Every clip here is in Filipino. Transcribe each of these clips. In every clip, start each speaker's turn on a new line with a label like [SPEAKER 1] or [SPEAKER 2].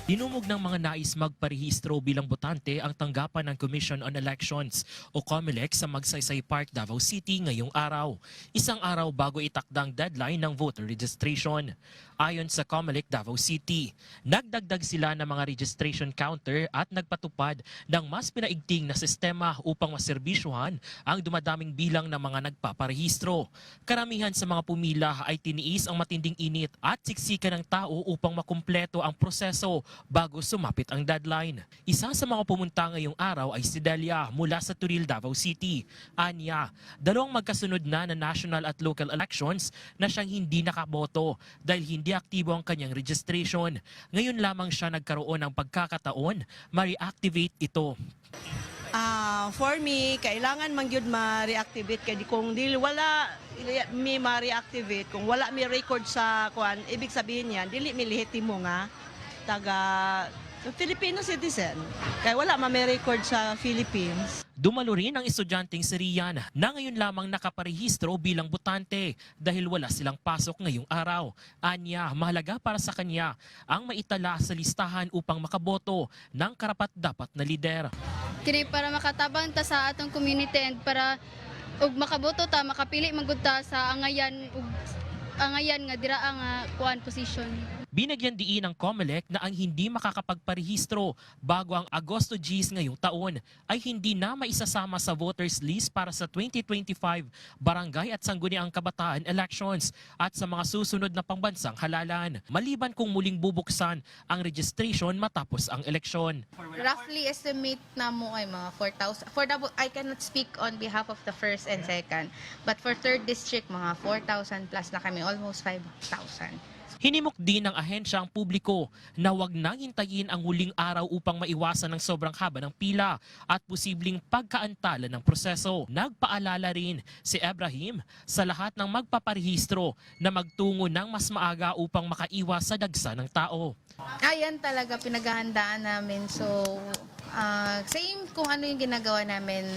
[SPEAKER 1] Dinumog ng mga nais magparehistro bilang botante ang tanggapan ng Commission on Elections o COMELEC sa Magsaysay Park, Davao City ngayong araw. Isang araw bago itakdang deadline ng voter registration. Ayon sa COMELEC Davao City, nagdagdag sila ng mga registration counter at nagpatupad ng mas pinaigting na sistema upang maserbisyuhan ang dumadaming bilang ng mga nagpaparehistro. Karamihan sa mga pumila ay tiniis ang matinding init at siksikan ng tao upang makumpleto ang proseso bago sumapit ang deadline. Isa sa mga pumunta ngayong araw ay si Delia mula sa Turil, Davao City. Anya, dalawang magkasunod na national at local elections na siyang hindi nakaboto dahil hindi aktibo ang kanyang registration. Ngayon lamang siya nagkaroon ng pagkakataon ma-reactivate ito.
[SPEAKER 2] For me, kailangan man gyud ma-reactivate kay kung dili wala mi ma-reactivate, kung wala mi record sa kuan, ibig sabihin yan dili mi lehitimo nga taga Filipino citizen. Kaya wala may record sa Philippines.
[SPEAKER 1] Dumalo rin ang estudyanteng si Rian na ngayon lamang nakaparehistro bilang botante dahil wala silang pasok ngayong araw. Anya, mahalaga para sa kanya ang maitala sa listahan upang makaboto ng karapat-dapat na lider.
[SPEAKER 3] Kini para makatabang ta sa atong community and para ug makaboto ta, makapili magud ta sa angayan ug angayan nga dira nga kuan position.
[SPEAKER 1] Binagyan diin ng COMELEC na ang hindi makakapagparehistro bago ang Agosto 10 ngayong taon ay hindi na maisasama sa voters list para sa 2025 barangay at sangguniang kabataan elections at sa mga susunod na pangbansang halalan, maliban kung muling bubuksan ang registration matapos ang eleksyon.
[SPEAKER 4] Roughly estimate na mo ay mga 4,000. I cannot speak on behalf of the first and second, but for third district mga 4,000 plus na kami, almost 5,000.
[SPEAKER 1] Hinimok din ng ahensya ang publiko na huwag nang hintayin ang huling araw upang maiwasan ng sobrang haba ng pila at posibleng pagkaantala ng proseso. Nagpaalala rin si Ibrahim sa lahat ng magpaparehistro na magtungo ng mas maaga upang makaiwas sa dagsa ng tao.
[SPEAKER 4] Ayan talaga pinaghahandaan namin. So, same kung ano yung ginagawa namin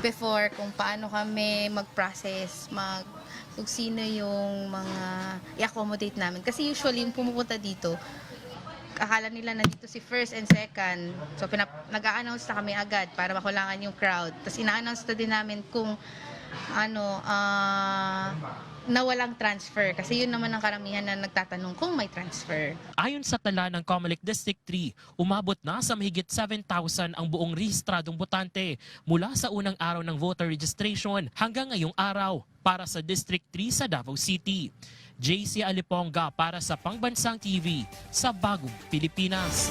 [SPEAKER 4] before, kung paano kami mag-process, kung sino yung mga i-accommodate namin. Kasi usually yung pumupunta dito, akala nila na dito si first and second. So nag-a-announce na kami agad para makulangan yung crowd. Tapos ina-announce na din namin kung na walang transfer. Kasi yun naman ang karamihan na nagtatanong kung may transfer.
[SPEAKER 1] Ayon sa tala ng COMELEC District 3, umabot na sa mahigit 7,000 ang buong rehistradong botante mula sa unang araw ng voter registration hanggang ngayong araw para sa District 3 sa Davao City. JC Aliponga para sa Pangbansang TV sa Bagong Pilipinas.